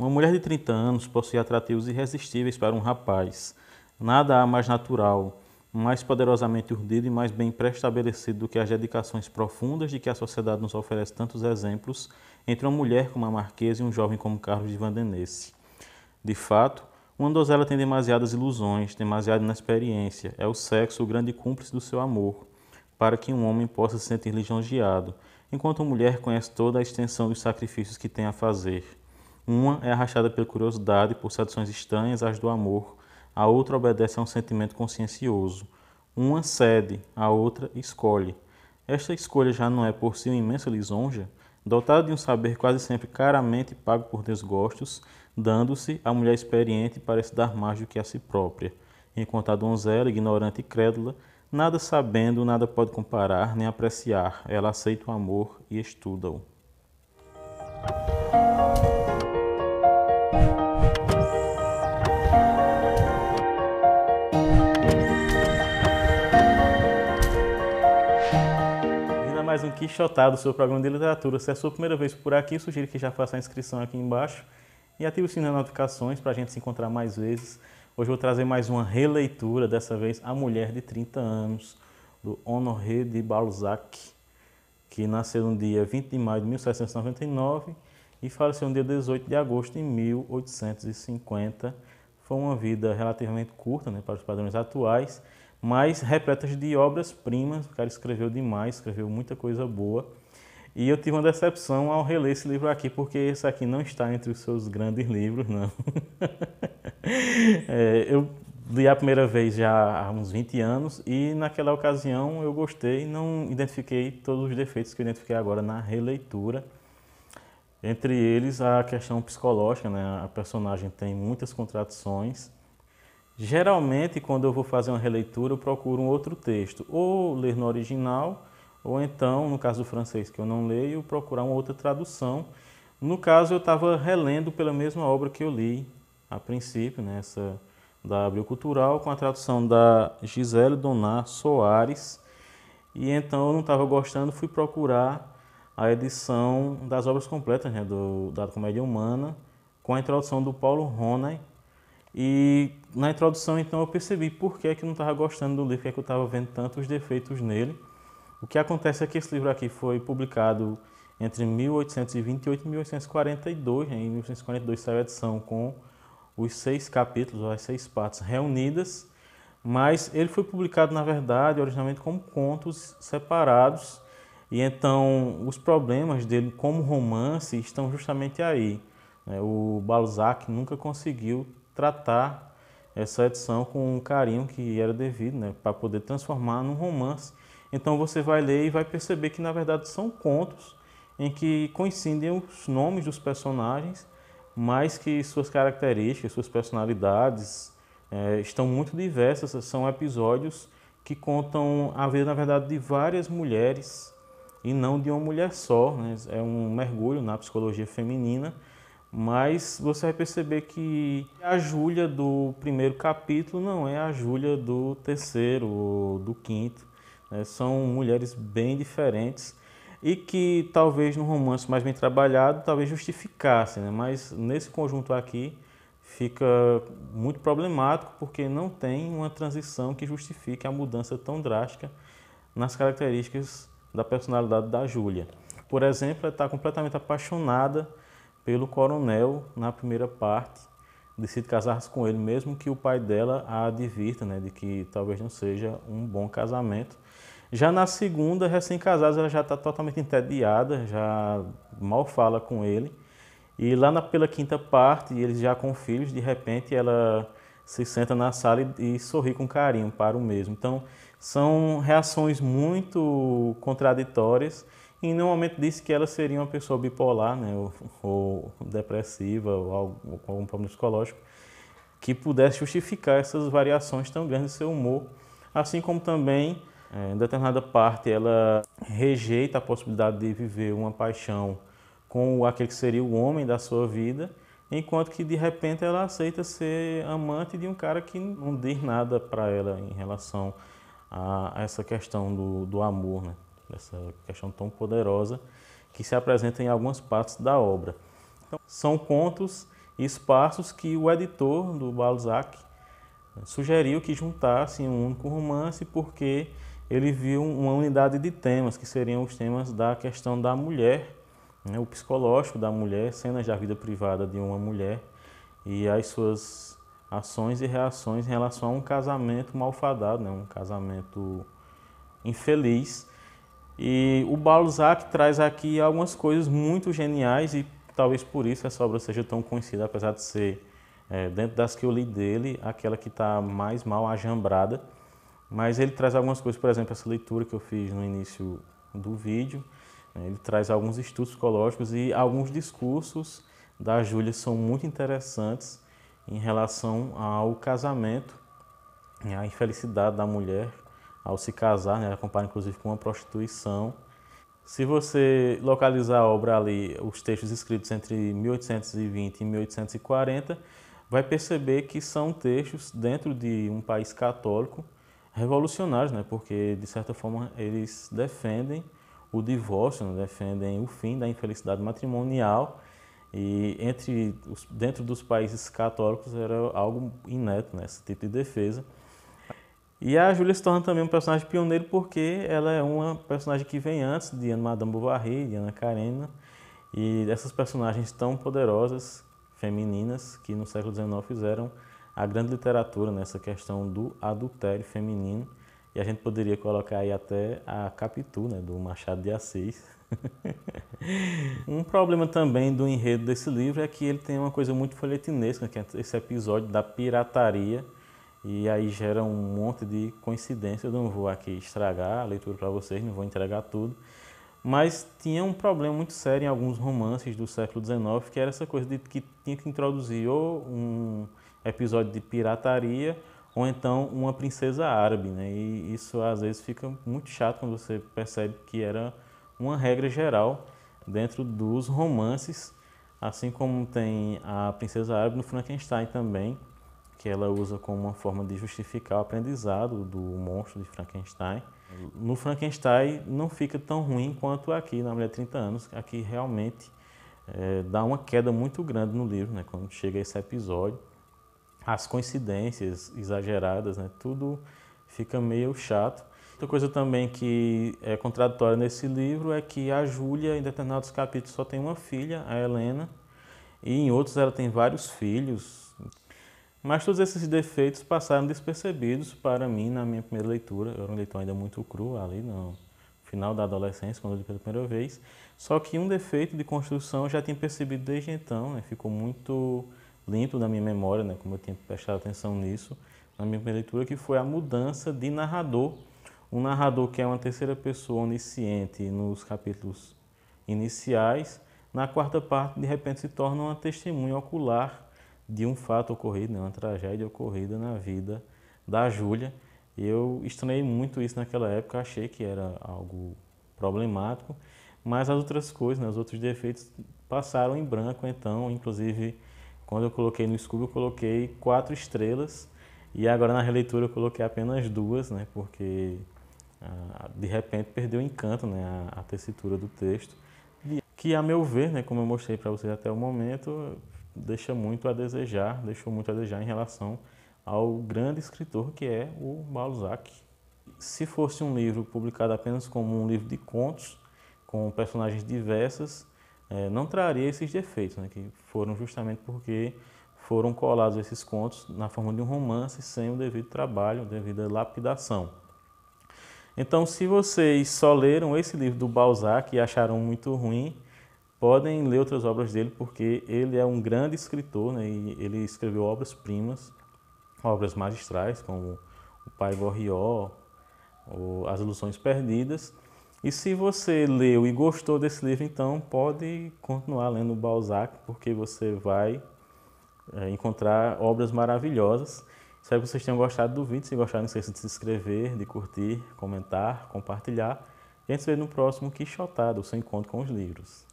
Uma mulher de 30 anos possui atrativos irresistíveis para um rapaz. Nada há mais natural, mais poderosamente urdido e mais bem pré-estabelecido do que as dedicações profundas de que a sociedade nos oferece tantos exemplos entre uma mulher como a Marquesa e um jovem como Carlos de Vandenesse. De fato, uma donzela tem demasiadas ilusões, demasiada inexperiência. É o sexo o grande cúmplice do seu amor, para que um homem possa se sentir lisonjeado, enquanto a mulher conhece toda a extensão dos sacrifícios que tem a fazer. Uma é arrastada pela curiosidade por seduções estranhas às do amor, a outra obedece a um sentimento consciencioso. Uma cede, a outra escolhe. Esta escolha já não é por si uma imensa lisonja? Dotada de um saber quase sempre caramente pago por desgostos, dando-se, a mulher experiente parece dar mais do que a si própria, enquanto a donzela, ignorante e crédula, nada sabendo, nada pode comparar nem apreciar, ela aceita o amor e estuda-o. Mais um Quixotado do seu programa de literatura. Se é a sua primeira vez por aqui, sugiro que já faça a inscrição aqui embaixo e ative o sininho de notificações para a gente se encontrar mais vezes. Hoje eu vou trazer mais uma releitura, dessa vez A Mulher de 30 Anos, do Honoré de Balzac, que nasceu no dia 20 de maio de 1799 e faleceu no dia 18 de agosto de 1850. Foi uma vida relativamente curta, né, para os padrões atuais, mas repletas de obras-primas. O cara escreveu demais, escreveu muita coisa boa. E eu tive uma decepção ao reler esse livro aqui, porque esse aqui não está entre os seus grandes livros, não. Eu li a primeira vez já há uns 20 anos e naquela ocasião eu gostei, não identifiquei todos os defeitos que eu identifiquei agora na releitura. Entre eles a questão psicológica, né? A personagem tem muitas contradições. Geralmente, quando eu vou fazer uma releitura, eu procuro um outro texto, ou ler no original, ou então, no caso do francês que eu não leio, procurar uma outra tradução. No caso, eu estava relendo pela mesma obra que eu li a princípio, né, essa da Abril Cultural, com a tradução da Gisele Donat Soares, e então eu não estava gostando, fui procurar a edição das obras completas, né, da Comédia Humana, com a introdução do Paulo Ronay. E na introdução, então, eu percebi por que eu não estava gostando do livro, porque eu estava vendo tantos defeitos nele. O que acontece é que esse livro aqui foi publicado entre 1828 e 1842. Em 1842 saiu a edição com os 6 capítulos, as 6 partes reunidas, mas ele foi publicado, na verdade, originalmente como contos separados, e então os problemas dele como romance estão justamente aí. O Balzac nunca conseguiu tratar essa edição com um carinho que era devido, né, para poder transformar num romance. Então você vai ler e vai perceber que na verdade são contos em que coincidem os nomes dos personagens, mas que suas características, suas personalidades estão muito diversas. São episódios que contam a vida, na verdade, de várias mulheres e não de uma mulher só, né? É um mergulho na psicologia feminina. Mas você vai perceber que a Júlia do primeiro capítulo não é a Júlia do terceiro ou do quinto. Né? São mulheres bem diferentes e que talvez no romance mais bem trabalhado talvez justificasse, né? Mas nesse conjunto aqui fica muito problemático porque não tem uma transição que justifique a mudança tão drástica nas características da personalidade da Júlia. Por exemplo, ela está completamente apaixonada pelo coronel na primeira parte, decide casar-se com ele, mesmo que o pai dela a advirta, né, de que talvez não seja um bom casamento. Já na segunda, recém-casados, ela já está totalmente entediada, já mal fala com ele. E lá pela quinta parte, eles já com filhos, de repente ela se senta na sala e sorri com carinho para o mesmo. Então, são reações muito contraditórias. E em nenhum momento disse que ela seria uma pessoa bipolar, né, ou depressiva, ou com algum problema psicológico, que pudesse justificar essas variações tão grandes do seu humor. Assim como também, em determinada parte, ela rejeita a possibilidade de viver uma paixão com aquele que seria o homem da sua vida, enquanto que de repente ela aceita ser amante de um cara que não diz nada para ela em relação a essa questão do amor, né? Essa questão tão poderosa que se apresenta em algumas partes da obra. Então, são contos espaços que o editor do Balzac sugeriu que juntasse em um único romance porque ele viu uma unidade de temas, que seriam os temas da questão da mulher, né, o psicológico da mulher, cenas da vida privada de uma mulher e as suas ações e reações em relação a um casamento malfadado, né, um casamento infeliz. E o Balzac traz aqui algumas coisas muito geniais e talvez por isso essa obra seja tão conhecida, apesar de ser, dentro das que eu li dele, aquela que está mais mal ajambrada. Mas ele traz algumas coisas, por exemplo, essa leitura que eu fiz no início do vídeo, né, ele traz alguns estudos psicológicos e alguns discursos da Júlia são muito interessantes em relação ao casamento, à infelicidade da mulher ao se casar, né, ela compara inclusive com uma prostituição. Se você localizar a obra ali, os textos escritos entre 1820 e 1840, vai perceber que são textos dentro de um país católico revolucionários, né? Porque de certa forma eles defendem o divórcio, né? Defendem o fim da infelicidade matrimonial e dentro dos países católicos era algo inédito, né? Esse tipo de defesa. E a Júlia se torna também um personagem pioneiro porque ela é uma personagem que vem antes de Madame Bovary, de Ana Karenina, e dessas personagens tão poderosas, femininas, que no século XIX fizeram a grande literatura nessa questão do adultério feminino. E a gente poderia colocar aí até a Capitu, né, do Machado de Assis. Um problema também do enredo desse livro é que ele tem uma coisa muito folhetinesca, que é esse episódio da pirataria, e aí gera um monte de coincidência. Eu não vou aqui estragar a leitura para vocês, não vou entregar tudo. Mas tinha um problema muito sério em alguns romances do século XIX, que era essa coisa de que tinha que introduzir ou um episódio de pirataria ou então uma princesa árabe, né? E isso às vezes fica muito chato quando você percebe que era uma regra geral dentro dos romances, assim como tem a princesa árabe no Frankenstein também, que ela usa como uma forma de justificar o aprendizado do monstro de Frankenstein. No Frankenstein não fica tão ruim quanto aqui na Mulher de 30 Anos. Aqui realmente dá uma queda muito grande no livro, né, quando chega esse episódio. As coincidências exageradas, né, tudo fica meio chato. Outra coisa também que é contraditória nesse livro é que a Júlia, em determinados capítulos, só tem uma filha, a Helena, e em outros ela tem vários filhos. Mas todos esses defeitos passaram despercebidos para mim na minha primeira leitura. Eu era um leitor ainda muito cru ali no final da adolescência, quando eu li pela primeira vez. Só que um defeito de construção eu já tinha percebido desde então, né? Ficou muito limpo na minha memória, né? Como eu tinha prestado atenção nisso na minha primeira leitura, que foi a mudança de narrador. Um narrador que é uma terceira pessoa onisciente nos capítulos iniciais, na quarta parte de repente se torna uma testemunha ocular de um fato ocorrido, né, uma tragédia ocorrida na vida da Júlia. Eu estranhei muito isso naquela época, achei que era algo problemático, mas as outras coisas, né, os outros defeitos passaram em branco, então, inclusive, quando eu coloquei no Scooby, eu coloquei 4 estrelas, e agora na releitura eu coloquei apenas 2, né, porque de repente perdeu o encanto, né, a tessitura do texto, que a meu ver, né, como eu mostrei para vocês até o momento, deixou muito a desejar em relação ao grande escritor que é o Balzac. Se fosse um livro publicado apenas como um livro de contos, com personagens diversas, não traria esses defeitos, né, que foram justamente porque foram colados esses contos na forma de um romance sem o devido trabalho, a devida lapidação. Então, se vocês só leram esse livro do Balzac e acharam muito ruim, podem ler outras obras dele, porque ele é um grande escritor, né, e ele escreveu obras-primas, obras magistrais, como O Pai Goriot, ou As Ilusões Perdidas. E se você leu e gostou desse livro, então pode continuar lendo Balzac, porque você vai encontrar obras maravilhosas. Espero que vocês tenham gostado do vídeo. Se gostaram, não esqueça de se inscrever, de curtir, comentar, compartilhar. E a gente se vê no próximo Quixotada, o seu encontro com os livros.